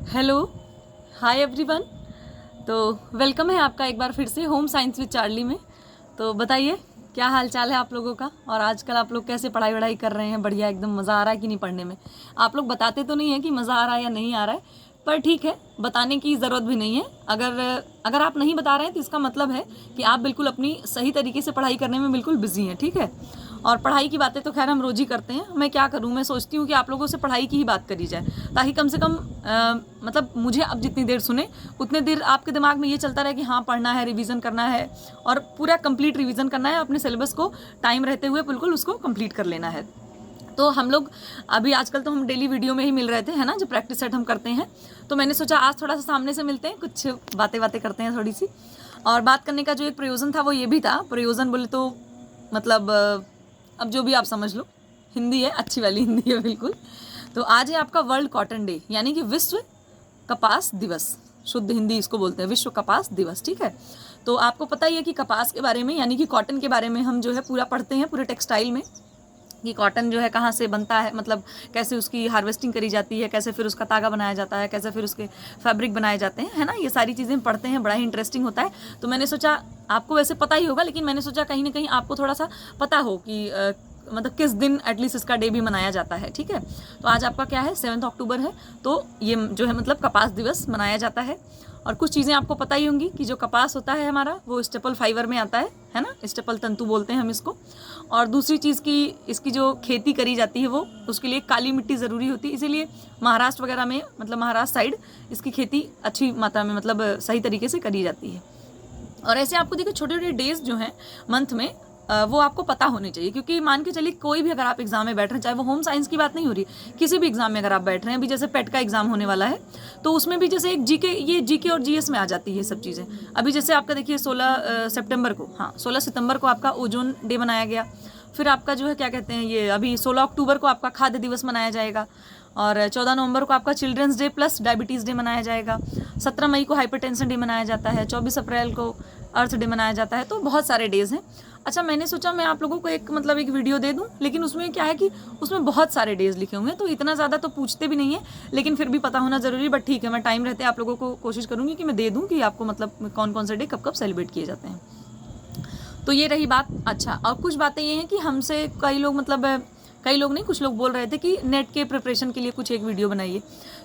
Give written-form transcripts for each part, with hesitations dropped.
Hello, hi everyone. तो welcome है आपका एक बार फिर से होम साइंस विद चार्ली में। तो बताइए क्या हाल चाल है आप लोगों का, और आजकल आप लोग कैसे पढ़ाई वढ़ाई कर रहे हैं? बढ़िया, एकदम मज़ा आ रहा है कि नहीं पढ़ने में? आप लोग बताते तो नहीं है कि मज़ा आ रहा है या नहीं आ रहा है, पर ठीक है, बताने की ज़रूरत भी नहीं है। अगर आप नहीं बता रहे हैं तो इसका मतलब है कि आप बिल्कुल अपनी सही तरीके से पढ़ाई करने में बिल्कुल बिजी हैं, ठीक है। और पढ़ाई की बातें तो खैर हम रोज़ ही करते हैं। मैं क्या करूँ, मैं सोचती हूँ कि आप लोगों से पढ़ाई की ही बात करी जाए, ताकि कम से कम मतलब मुझे अब जितनी देर सुने उतने देर आपके दिमाग में ये चलता रहे कि हाँ पढ़ना है, रिवीजन करना है, और पूरा कंप्लीट रिवीजन करना है, अपने सिलेबस को टाइम रहते हुए बिल्कुल उसको कंप्लीट कर लेना है। तो हम लोग अभी आजकल तो हम डेली वीडियो में ही मिल रहे थे, है ना, जो प्रैक्टिस सेट हम करते हैं। तो मैंने सोचा आज थोड़ा सा सामने से मिलते हैं, कुछ बातें बातें करते हैं थोड़ी सी। और बात करने का जो एक प्रयोजन था वो ये भी था, प्रयोजन बोले तो मतलब अब जो भी आप समझ लो, हिंदी है, अच्छी वाली हिंदी है बिल्कुल। तो आज है आपका वर्ल्ड कॉटन डे, यानी कि विश्व कपास दिवस। शुद्ध हिंदी इसको बोलते हैं, विश्व कपास दिवस, ठीक है। तो आपको पता ही है कि कपास के बारे में, यानी कि कॉटन के बारे में हम जो है पूरा पढ़ते हैं, पूरे टेक्सटाइल में, कि कॉटन जो है कहाँ से बनता है, मतलब कैसे उसकी हार्वेस्टिंग करी जाती है, कैसे फिर उसका तागा बनाया जाता है, कैसे फिर उसके फैब्रिक बनाए जाते हैं, है ना। ये सारी चीज़ें पढ़ते हैं, बड़ा ही इंटरेस्टिंग होता है। तो मैंने सोचा, आपको वैसे पता ही होगा, लेकिन मैंने सोचा कहीं ना कहीं आपको थोड़ा सा पता हो कि मतलब किस दिन एटलीस्ट इसका डे भी मनाया जाता है, ठीक है। तो आज आपका क्या है, 7 अक्टूबर है। तो ये जो है मतलब कपास दिवस मनाया जाता है। और कुछ चीज़ें आपको पता ही होंगी कि जो कपास होता है हमारा, वो स्टेपल फाइबर में आता है ना, स्टेपल तंतु बोलते हैं हम इसको। और दूसरी चीज़ की इसकी जो खेती करी जाती है वो, उसके लिए काली मिट्टी ज़रूरी होती है, इसीलिए महाराष्ट्र वगैरह में, मतलब महाराष्ट्र साइड इसकी खेती अच्छी मात्रा में, मतलब सही तरीके से करी जाती है। और ऐसे आपको देखिए छोटे छोटे डेज जो हैं मंथ में, वो आपको पता होने चाहिए, क्योंकि मान के चलिए कोई भी अगर आप एग्जाम में बैठ रहे हैं, चाहे वो होम साइंस की बात नहीं हो रही, किसी भी एग्जाम में अगर आप बैठ रहे हैं, अभी जैसे पेट का एग्जाम होने वाला है, तो उसमें भी जैसे एक जीके, ये जीके और जीएस में आ जाती है सब चीज़ें। अभी जैसे आपका देखिए 16 सितंबर को, हाँ 16 सितंबर को आपका ओजोन डे मनाया गया। फिर आपका जो है क्या कहते हैं, ये अभी 16 अक्टूबर को आपका खाद्य दिवस मनाया जाएगा। और 14 नवंबर को आपका children's day plus diabetes day मनाया जाएगा। 17 मई को हाइपरटेंशन डे मनाया जाता है। 24 अप्रैल को अर्थ डे मनाया जाता है। तो बहुत सारे डेज़ हैं। अच्छा, मैंने सोचा मैं आप लोगों को एक वीडियो दे दूं, लेकिन उसमें क्या है कि उसमें बहुत सारे डेज़ लिखे हुए हैं, तो इतना ज़्यादा तो पूछते भी नहीं है, लेकिन फिर भी पता होना ज़रूरी। बट ठीक है, मैं टाइम रहते आप लोगों को कोशिश करूँगी कि मैं दे दूँ कि आपको मतलब कौन कौन से डे कब कब सेलिब्रेट किए जाते हैं। तो ये रही बात। अच्छा, और कुछ बातें ये हैं कि हमसे कई लोग, मतलब कई लोग नहीं, कुछ लोग बोल रहे थे कि नेट के प्रिपरेशन के लिए कुछ एक वीडियो बनाइए।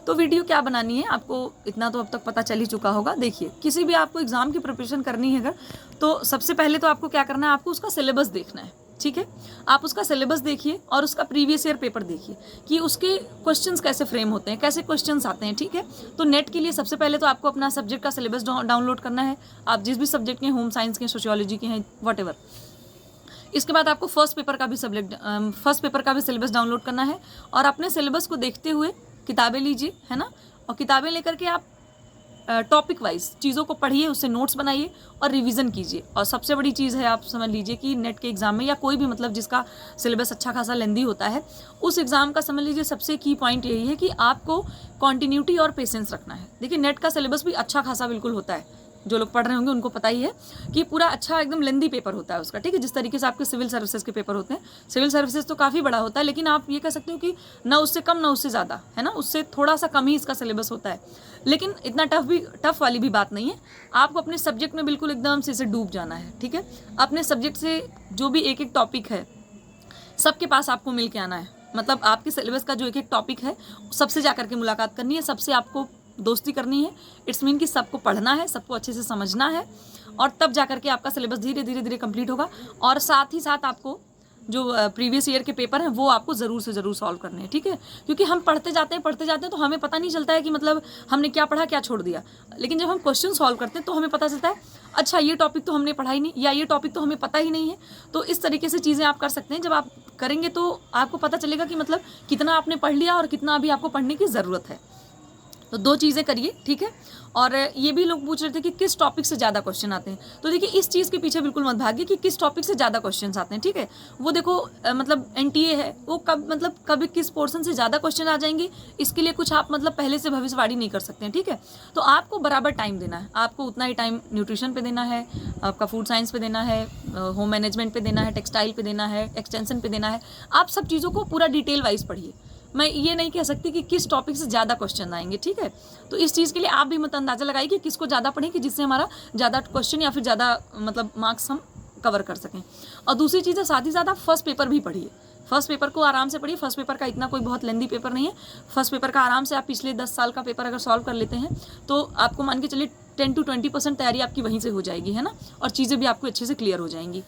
तो वीडियो क्या बनानी है, आपको इतना तो अब तक पता चल ही चुका होगा। देखिए, किसी भी आपको एग्जाम की प्रिपरेशन करनी है अगर, तो सबसे पहले तो आपको क्या करना है, आपको उसका सिलेबस देखना है, ठीक है। आप उसका सिलेबस देखिए और उसका प्रीवियस ईयर पेपर देखिए कि उसके क्वेश्चंस कैसे फ्रेम होते हैं, कैसे क्वेश्चंस आते हैं, ठीक है। तो नेट के लिए सबसे पहले तो आपको अपना सब्जेक्ट का सिलेबस डाउनलोड करना है। आप जिस भी सब्जेक्ट के, होम साइंस के, सोशियोलॉजी के हैं, वट। इसके बाद आपको फर्स्ट पेपर का भी सिलेबस डाउनलोड करना है, और अपने सिलेबस को देखते हुए किताबें लीजिए, है ना। और किताबें लेकर के आप टॉपिक वाइज चीज़ों को पढ़िए, उससे नोट्स बनाइए और रिवीजन कीजिए। और सबसे बड़ी चीज़ है, आप समझ लीजिए कि नेट के एग्जाम में, या कोई भी मतलब जिसका सिलेबस अच्छा खासा लेंदी होता है, उस एग्जाम का समझ लीजिए सबसे की पॉइंट यही है कि आपको कॉन्टिन्यूटी और पेशेंस रखना है। देखिए, नेट का सिलेबस भी अच्छा खासा बिल्कुल होता है, जो लोग पढ़ रहे होंगे उनको पता ही है कि पूरा अच्छा एकदम लेंदी पेपर होता है उसका, ठीक है। जिस तरीके से आपके सिविल सर्विसेज के पेपर होते हैं, सिविल सर्विसेज तो काफ़ी बड़ा होता है, लेकिन आप ये कह सकते हो कि ना उससे कम ना उससे ज़्यादा, है ना, उससे थोड़ा सा कम ही इसका सिलेबस होता है। लेकिन इतना टफ वाली भी बात नहीं है। आपको अपने सब्जेक्ट में बिल्कुल एकदम से डूब जाना है, ठीक है। अपने सब्जेक्ट से जो भी एक एक टॉपिक है, सबके पास आपको मिल के आना है। मतलब आपके सिलेबस का जो एक एक टॉपिक है, सबसे जा करके मुलाकात करनी है, सबसे आपको दोस्ती करनी है। इट्स मीन कि सबको पढ़ना है, सबको अच्छे से समझना है, और तब जा करके आपका सिलेबस धीरे धीरे धीरे कंप्लीट होगा। और साथ ही साथ आपको जो प्रीवियस ईयर के पेपर हैं वो आपको ज़रूर से ज़रूर सॉल्व करने हैं, ठीक है। क्योंकि हम पढ़ते जाते हैं तो हमें पता नहीं चलता है कि मतलब हमने क्या पढ़ा, क्या छोड़ दिया। लेकिन जब हम क्वेश्चन सॉल्व करते हैं तो हमें पता चलता है, अच्छा ये टॉपिक तो हमने पढ़ा ही नहीं, या ये टॉपिक तो हमें पता ही नहीं है। तो इस तरीके से चीज़ें आप कर सकते हैं। जब आप करेंगे तो आपको पता चलेगा कि मतलब कितना आपने पढ़ लिया और कितना अभी आपको पढ़ने की ज़रूरत है। तो दो चीज़ें करिए, ठीक है। और ये भी लोग पूछ रहे थे कि किस टॉपिक से ज़्यादा क्वेश्चन आते हैं। तो देखिए, इस चीज़ के पीछे बिल्कुल मत भागिए कि किस टॉपिक से ज़्यादा क्वेश्चन आते हैं, ठीक है। वो देखो मतलब एनटीए है, वो कभी किस पोर्शन से ज़्यादा क्वेश्चन आ जाएंगे, इसके लिए कुछ आप मतलब पहले से भविष्यवाणी नहीं कर सकते हैं, ठीक है। तो आपको बराबर टाइम देना है, आपको उतना ही टाइम न्यूट्रिशन पे देना है, आपका फूड साइंस पे देना है, होम मैनेजमेंट पे देना है, टेक्सटाइल पे देना है, एक्सटेंशन पे देना है। आप सब चीज़ों को पूरा डिटेल वाइज पढ़िए। मैं ये नहीं कह सकती कि किस टॉपिक से ज़्यादा क्वेश्चन आएंगे, ठीक है। तो इस चीज़ के लिए आप भी मत अंदाज़ा लगाइए कि किसको ज़्यादा पढ़ें कि जिससे हमारा ज़्यादा क्वेश्चन या फिर ज़्यादा मतलब मार्क्स हम कवर कर सकें। और दूसरी चीज़ है, साथ ही साथ आप फर्स्ट पेपर भी पढ़िए। फर्स्ट पेपर को आराम से पढ़िए। फर्स्ट पेपर का इतना कोई बहुत लेंदी पेपर नहीं है। फर्स्ट पेपर का आराम से आप पिछले 10 साल का पेपर अगर सॉल्व कर लेते हैं तो आपको मान के चलिए 10 to 20% तैयारी आपकी वहीं से हो जाएगी, है ना, और चीज़ें भी आपको अच्छे से क्लियर हो जाएंगी।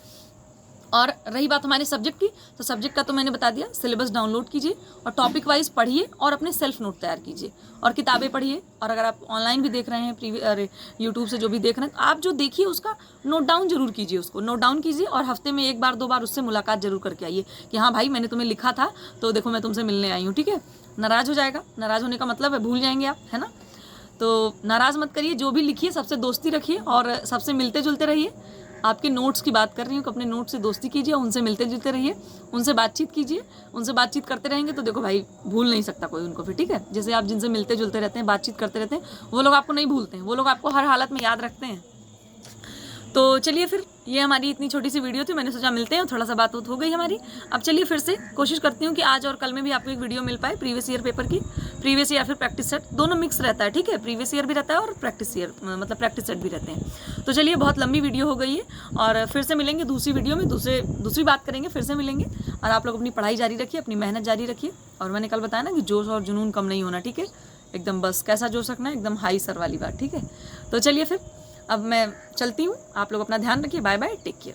और रही बात हमारे सब्जेक्ट की, तो सब्जेक्ट का तो मैंने बता दिया, सिलेबस डाउनलोड कीजिए और टॉपिक वाइज पढ़िए और अपने सेल्फ नोट तैयार कीजिए और किताबें पढ़िए। और अगर आप ऑनलाइन भी देख रहे हैं, यूट्यूब से जो भी देख रहे हैं, तो आप जो देखिए उसका नोट डाउन जरूर कीजिए, उसको नोट डाउन कीजिए और हफ्ते में 1 बार 2 बार उससे मुलाकात जरूर करके आइए कि हाँ भाई मैंने तुम्हें लिखा था तो देखो मैं तुमसे मिलने आई हूँ, ठीक है। नाराज़ हो जाएगा, नाराज़ होने का मतलब है भूल जाएंगे आप, है ना। तो नाराज़ मत करिए, जो भी लिखिए सबसे दोस्ती रखिए और सबसे मिलते जुलते रहिए। आपके नोट्स की बात कर रही हूँ कि अपने नोट से दोस्ती कीजिए, उनसे मिलते जुलते रहिए, उनसे बातचीत कीजिए। उनसे बातचीत करते रहेंगे तो देखो भाई भूल नहीं सकता कोई उनको फिर, ठीक है। जैसे आप जिनसे मिलते जुलते रहते हैं, बातचीत करते रहते हैं, वो लोग आपको नहीं भूलते हैं, वो लोग आपको हर हालत में याद रखते हैं। तो चलिए फिर, ये हमारी इतनी छोटी सी वीडियो थी, मैंने सोचा मिलते हैं, थोड़ा सा बात हो गई हमारी। अब चलिए फिर से कोशिश करती हूँ कि आज और कल में भी आपको एक वीडियो मिल पाए प्रीवियस ईयर पेपर की। प्रीवियस ईयर या फिर प्रैक्टिस सेट दोनों मिक्स रहता है, ठीक है। प्रीवियस ईयर भी रहता है और प्रैक्टिस ईयर मतलब प्रैक्टिस सेट भी रहते हैं। तो चलिए, बहुत लंबी वीडियो हो गई है और फिर से मिलेंगे दूसरी वीडियो में, दूसरी बात करेंगे, फिर से मिलेंगे। और आप लोग अपनी पढ़ाई जारी रखिए, अपनी मेहनत जारी रखिए। और मैंने कल बताया ना कि जोश और जुनून कम नहीं होना, ठीक है। एकदम बस कैसा जोश रखना है, एकदम हाई सर वाली बात, ठीक है। तो चलिए फिर अब मैं चलती हूँ, आप लोग अपना ध्यान रखिए। Bye bye, take care.